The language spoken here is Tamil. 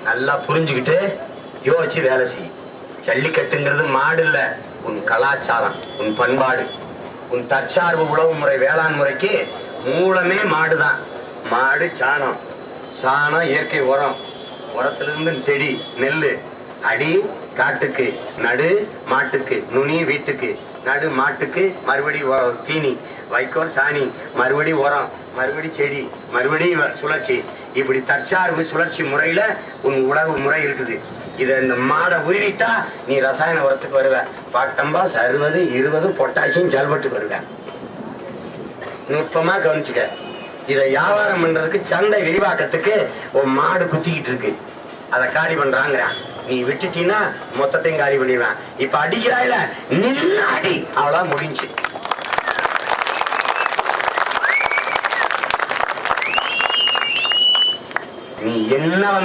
நல்லா புரிஞ்சுக்கிட்டு யோசிச்சு வேலை செய். ஜல்லிக்கட்டுங்கிறது மாடு இல்ல, உன் கலாச்சாரம், உன் பண்பாடு, உன் தற்சார்பு உழவு முறை வேளாண் முறைக்கு மூலமே மாடுதான். மாடு சாணம், சாணம் இயற்கை உரம், உரத்திலிருந்து செடி நெல்லு, அடி காட்டுக்கு, நடு மாட்டுக்கு, நுனி வீட்டுக்கு, நடு மாட்டுக்கு, மறுபடி தீனி, வைக்கோல் சாணி, மறுபடி உரம், மறுபடி செடி, மறுபடி சுழற்சி. இப்படி தற்சார்பு சுழற்சி முறையில உன் உழவு முறை இருக்குது. இத இந்த மாடை உருவிட்டா நீ ரசாயன உரத்துக்கு வருவ. பாட்டம்பா 60 20 பொட்டாசியம் ஜல்பட்டுக்கு வருவ. நுட்பமா கவனிச்சுக்க. இத வியாபாரம் பண்றதுக்கு சந்தை விரிவாக்கத்துக்கு உன் மாடு குத்திக்கிட்டு இருக்கு, அதை காலி பண்றாங்கிறான். நீ விட்டுட்டீன்னா மொத்தத்தையும் காலி பண்ணிடுவேன். இப்ப அடிக்கிறாயில நின்று அடி, அவ்வளோ முடிஞ்சு. நீ என்ன வந்தா